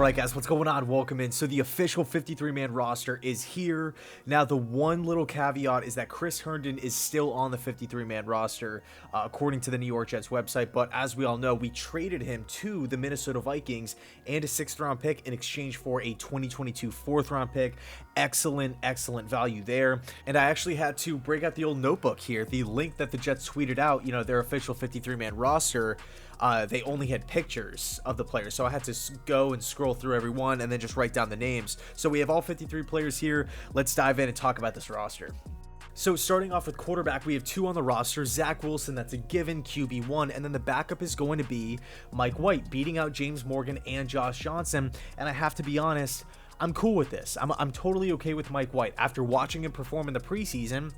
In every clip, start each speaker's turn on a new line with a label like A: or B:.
A: Alright guys, what's going on? Welcome in. So the official 53-man roster is here. Now the one little caveat is that Chris Herndon is still on the 53-man roster, according to the New York Jets website, but as we all know, we traded him to the Minnesota Vikings and a 6th round pick in exchange for a 2022 4th round pick. Excellent value there. And I actually had to break out the old notebook here. The link that the Jets tweeted out, their official 53-man roster, they only had pictures of the players, so I had to go and scroll through everyone and then just write down the names. So we have all 53 players here. Let's dive in and talk about this roster. So starting off with quarterback, we have 2 on the roster. Zach Wilson, that's a given, QB1, and then the backup is going to be Mike White, beating out James Morgan and Josh Johnson. And I have to be honest, I'm cool with this. I'm totally okay with Mike White. After watching him perform in the preseason,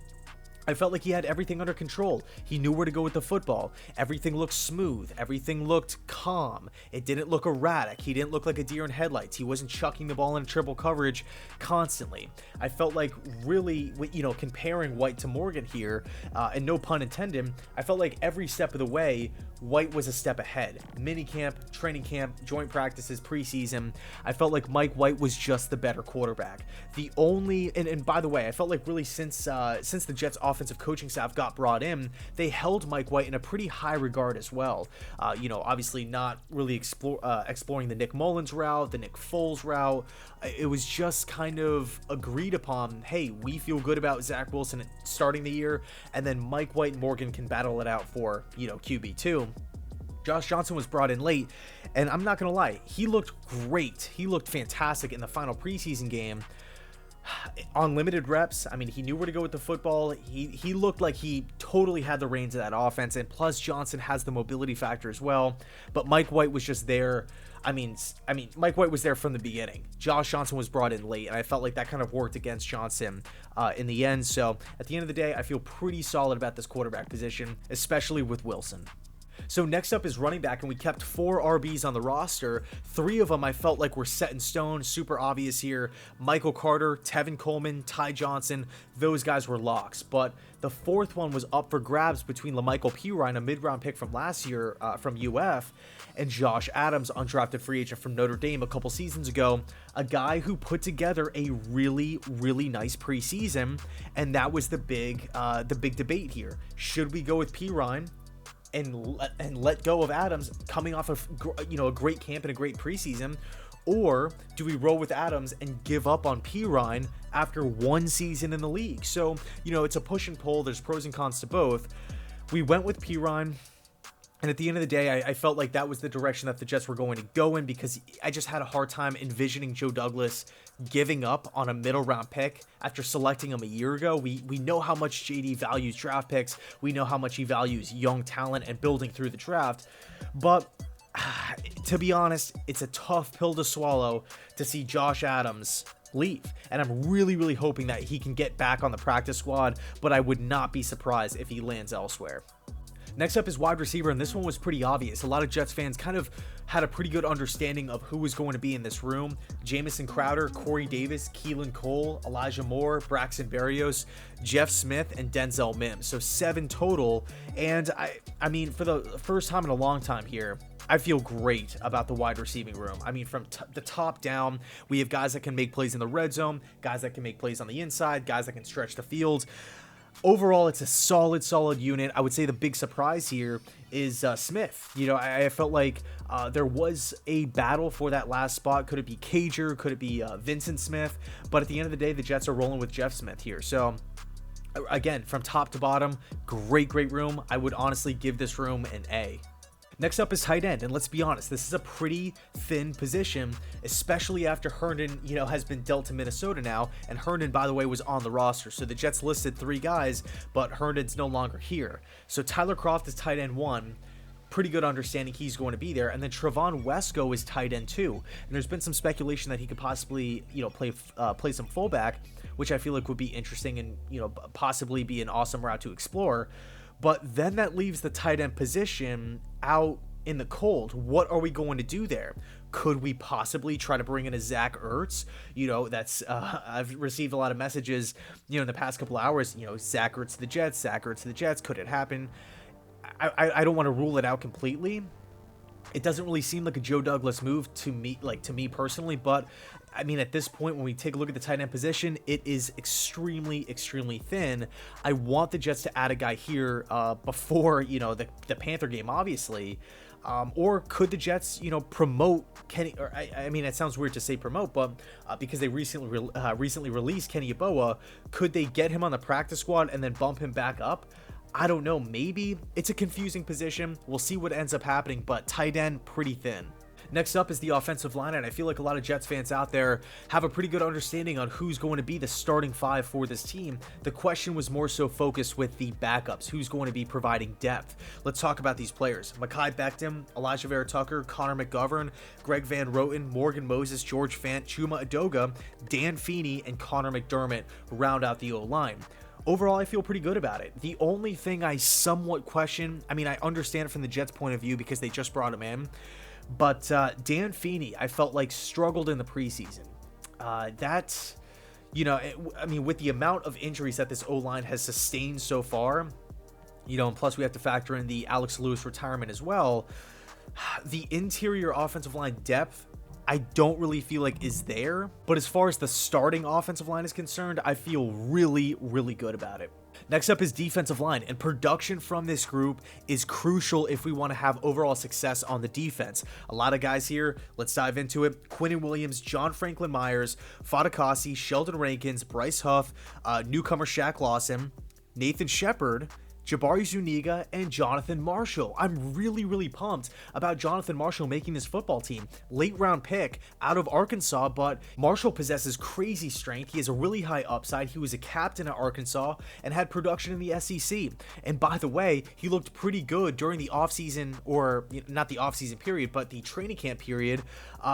A: I felt like he had everything under control. He knew where to go with the football. Everything looked smooth. Everything looked calm. It didn't look erratic. He didn't look like a deer in headlights. He wasn't chucking the ball in triple coverage constantly. I felt like really, comparing White to Morgan here, and no pun intended, I felt like every step of the way, White was a step ahead. Minicamp, training camp, joint practices, preseason. I felt like Mike White was just the better quarterback. The only, and by the way, I felt like really since the Jets offensive coaching staff got brought in, they held Mike White in a pretty high regard as well. Obviously not really exploring the Nick Mullins route, the Nick Foles route. It was just kind of agreed upon, hey, we feel good about Zach Wilson starting the year, and then Mike White and Morgan can battle it out for, QB2. Josh Johnson was brought in late, and I'm not going to lie, he looked great. He looked fantastic in the final preseason game. On limited reps, I mean, he knew where to go with the football. He looked like he totally had the reins of that offense, and plus Johnson has the mobility factor as well. But Mike White was just there. I mean, Mike White was there from the beginning. Josh Johnson was brought in late, and I felt like that kind of worked against Johnson in the end. So at the end of the day, I feel pretty solid about this quarterback position, especially with Wilson. So next up is running back, and we kept 4 RBs on the roster. 3 of them I felt like were set in stone, super obvious here. Michael Carter, Tevin Coleman, Ty Johnson, those guys were locks. But the 4th one was up for grabs between LaMichael Pirine, a mid-round pick from last year from UF, and Josh Adams, undrafted free agent from Notre Dame a couple seasons ago, a guy who put together a really nice preseason, and that was the big debate here. Should we go with Pirine and let go of Adams coming off of a great camp and a great preseason, or do we roll with Adams and give up on Pirine after 1 season in the league? So it's a push and pull. There's pros and cons to both. We went with Pirine, and at the end of the day, I felt like that was the direction that the Jets were going to go in, because I just had a hard time envisioning Joe Douglas giving up on a middle round pick after selecting him a year ago. We know how much JD values draft picks. We know how much he values young talent and building through the draft. But to be honest, it's a tough pill to swallow to see Josh Adams leave. And I'm really hoping that he can get back on the practice squad, but I would not be surprised if he lands elsewhere. Next up is wide receiver, and this one was pretty obvious. A lot of Jets fans kind of had a pretty good understanding of who was going to be in this room. Jamison Crowder, Corey Davis, Keelan Cole, Elijah Moore, Braxton Berrios, Jeff Smith, and Denzel Mims. So 7 total. And I mean, for the first time in a long time here, I feel great about the wide receiving room. I mean, from the top down, we have guys that can make plays in the red zone, guys that can make plays on the inside, guys that can stretch the field. Overall, it's a solid unit. I would say the big surprise here is Smith. I felt like there was a battle for that last spot. Could it be Cager? Could it be Vincent Smith? But at the end of the day, the Jets are rolling with Jeff Smith here. So again, from top to bottom, great room. I would honestly give this room an A. Next up is tight end, and let's be honest, this is a pretty thin position, especially after Herndon, has been dealt to Minnesota now, and Herndon, by the way, was on the roster. So the Jets listed 3 guys, but Herndon's no longer here. So Tyler Kroft is tight end 1. Pretty good understanding he's going to be there. And then Trevon Wesco is tight end 2. And there's been some speculation that he could possibly, play some fullback, which I feel like would be interesting and, possibly be an awesome route to explore. But then that leaves the tight end position out in the cold. What are we going to do there? Could we possibly try to bring in a Zach Ertz? I've received a lot of messages, in the past couple hours, Zach Ertz to the Jets, Could it happen? I don't want to rule it out completely, It doesn't really seem like a Joe Douglas move to me, to me personally, but I mean, at this point, when we take a look at the tight end position, it is extremely, extremely thin. I want the Jets to add a guy here before, the Panther game, obviously. Or could the Jets, promote Kenny? Or I mean, it sounds weird to say promote, but because they recently released Kenny Yeboah, could they get him on the practice squad and then bump him back up? I don't know. Maybe. It's a confusing position. We'll see what ends up happening, but tight end, pretty thin. Next up is the offensive line, and I feel like a lot of Jets fans out there have a pretty good understanding on who's going to be the starting five for this team. The question was more so focused with the backups, who's going to be providing depth. Let's talk about these players. Mekhi Becton, Elijah Vera Tucker, Connor McGovern, Greg Van Roten, Morgan Moses, George Fant, Chuma Edoga, Dan Feeney, and Connor McDermott round out the O-line. Overall, I feel pretty good about it. The only thing I somewhat question, I mean, I understand it from the Jets' point of view because they just brought him in, but Dan Feeney, I felt like struggled in the preseason. That's, I mean, with the amount of injuries that this O-line has sustained so far, and plus we have to factor in the Alex Lewis retirement as well, the interior offensive line depth, I don't really feel like is there. But as far as the starting offensive line is concerned, I feel really, really good about it. Next up is defensive line, and production from this group is crucial if we want to have overall success on the defense. A lot of guys here, let's dive into it. Quinnen Williams, John Franklin Myers, Fadakasi, Sheldon Rankins, Bryce Huff, newcomer Shaq Lawson, Nathan Shepard, Jabari Zuniga, and Jonathan Marshall. I'm really, really pumped about Jonathan Marshall making this football team. Late round pick out of Arkansas, but Marshall possesses crazy strength. He has a really high upside. He was a captain at Arkansas and had production in the SEC. And by the way, he looked pretty good during the offseason, or not the offseason period, but the training camp period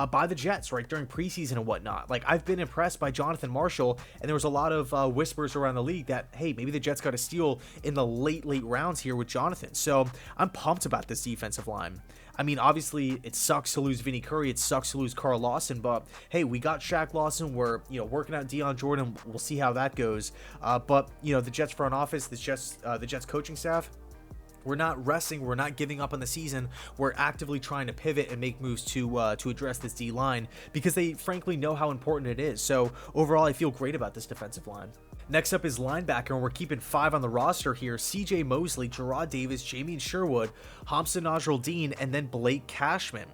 A: by the Jets, right, during preseason and whatnot. Like, I've been impressed by Jonathan Marshall, and there was a lot of whispers around the league that, hey, maybe the Jets got a steal in the late rounds here with Jonathan. So I'm pumped about this defensive line. I mean, obviously it sucks to lose Vinny Curry, it sucks to lose Carl Lawson, but hey, we got Shaq Lawson. We're working out Deion Jordan. We'll see how that goes. But the Jets front office, the Jets coaching staff, we're not resting. We're not giving up on the season. We're actively trying to pivot and make moves to address this D-line because they frankly know how important it is. So overall, I feel great about this defensive line. Next up is linebacker, and we're keeping 5 on the roster here. CJ Mosley, Jarrad Davis, Jamien Sherwood, Hamza Nasruddin, and then Blake Cashman.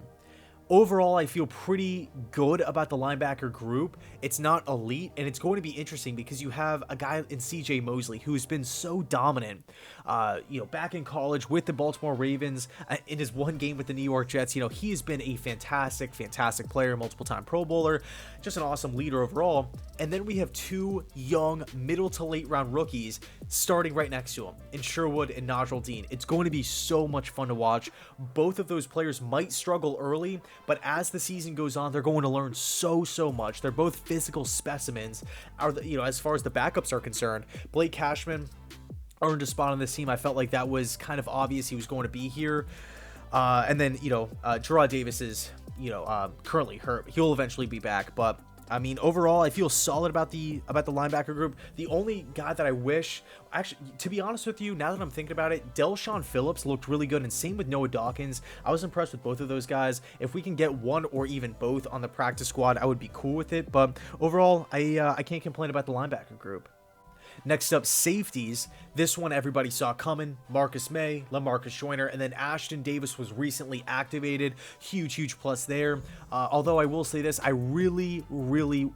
A: Overall, I feel pretty good about the linebacker group. It's not elite, and it's going to be interesting because you have a guy in CJ Mosley who's been so dominant, back in college with the Baltimore Ravens, in his one game with the New York Jets. He has been a fantastic, fantastic player, multiple-time Pro Bowler, just an awesome leader overall. And then we have 2 young, middle to late round rookies starting right next to him in Sherwood and Nasruddin. It's going to be so much fun to watch. Both of those players might struggle early, but as the season goes on, they're going to learn so much. They're both physical specimens, as far as the backups are concerned. Blake Cashman earned a spot on this team. I felt like that was kind of obvious he was going to be here. And then, Jarrad Davis is, currently hurt. He'll eventually be back, but I mean, overall, I feel solid about the linebacker group. The only guy that I wish, actually, to be honest with you, now that I'm thinking about it, Del'Shawn Phillips looked really good, and same with Noah Dawkins. I was impressed with both of those guys. If we can get one or even both on the practice squad, I would be cool with it. But overall, I can't complain about the linebacker group. Next up, safeties. This one everybody saw coming. Marcus May, LaMarcus Joyner, and then Ashton Davis was recently activated. Huge plus there. Although I will say this, I really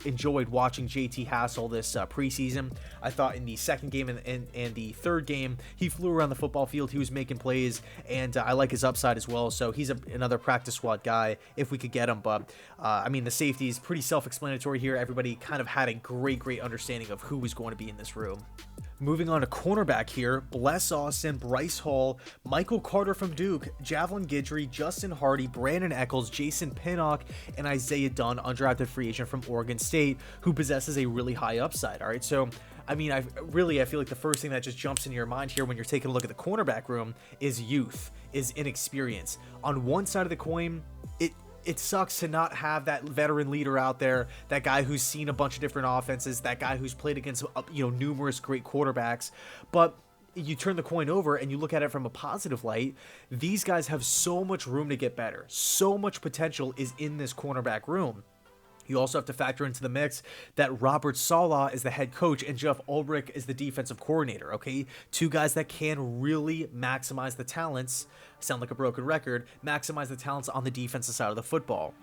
A: enjoyed watching JT Hassel this preseason. I thought in the second game and the third game, he flew around the football field. He was making plays, and I like his upside as well. So he's another practice squad guy if we could get him. But I mean, the safeties, pretty self-explanatory here. Everybody kind of had a great understanding of who was going to be in this room. Moving on to cornerback here, Bless Austin, Bryce Hall, Michael Carter from Duke, Javelin Guidry, Justin Hardy, Brandon Eccles, Jason Pinnock, and Isaiah Dunn, undrafted free agent from Oregon State, who possesses a really high upside. All right, so I mean, I feel like the first thing that just jumps into your mind here when you're taking a look at the cornerback room is youth, is inexperience. On one side of the coin, it sucks to not have that veteran leader out there, that guy who's seen a bunch of different offenses, that guy who's played against numerous great quarterbacks. But you turn the coin over and you look at it from a positive light, these guys have so much room to get better. So much potential is in this cornerback room. You also have to factor into the mix that Robert Saleh is the head coach and Jeff Ulbrich is the defensive coordinator, okay? Two guys that can really maximize the talents, sound like a broken record, maximize the talents on the defensive side of the football.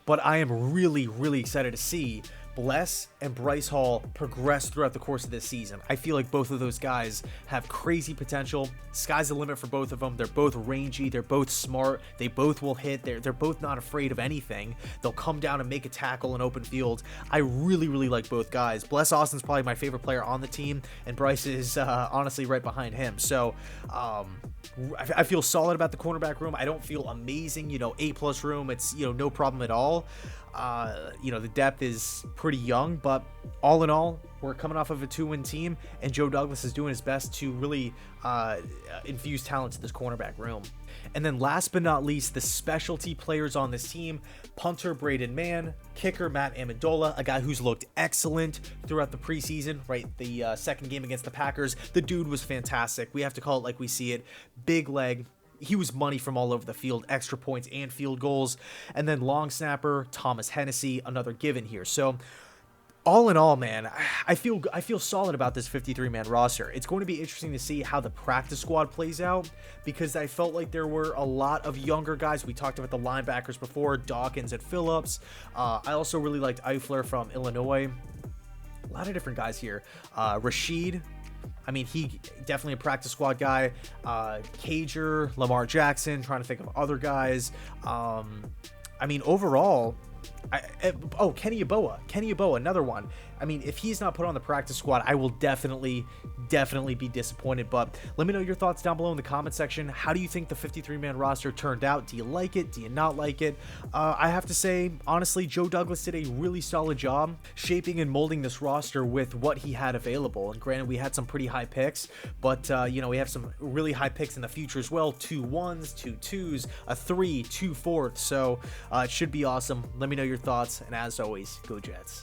A: But I am really, really excited to see Bless and Bryce Hall progress throughout the course of this season. I feel like both of those guys have crazy potential. Sky's the limit for both of them. They're both rangy. They're both smart. They both will hit. They're both not afraid of anything. They'll come down and make a tackle in open field. I really, really like both guys. Bless Austin's probably my favorite player on the team, and Bryce is honestly right behind him. So I feel solid about the cornerback room. I don't feel amazing, A+ room. It's, no problem at all. The depth is pretty young, but all in all, we're coming off of a 2-win team, and Joe Douglas is doing his best to really infuse talent to this cornerback room. And then last but not least, the specialty players on this team: punter Braden Mann, kicker Matt Amendola, a guy who's looked excellent throughout the preseason, right? The second game against the Packers, the dude was fantastic. We have to call it like we see it. Big leg. He was money from all over the field, extra points and field goals. And then long snapper Thomas Hennessy, another given here. So all in all, man, I feel solid about this 53-man roster. It's going to be interesting to see how the practice squad plays out, because I felt like there were a lot of younger guys. We talked about the linebackers before, Dawkins and Phillips. I also really liked Eifler from Illinois. A lot of different guys here. Rashid, I mean, he definitely a practice squad guy. Cager, Lamar Jackson, trying to think of other guys. Overall, Kenny Yeboah, another one. I mean, if he's not put on the practice squad, I will definitely be disappointed. But let me know your thoughts down below in the comment section. How do you think the 53-man roster turned out? Do you like it? Do you not like it? I have to say, honestly, Joe Douglas did a really solid job shaping and molding this roster with what he had available. And granted, we had some pretty high picks, but we have some really high picks in the future as well. 2 1s, 2 2s, a 3, 2 4s. So it should be awesome. Let me know your thoughts, and as always, go Jets.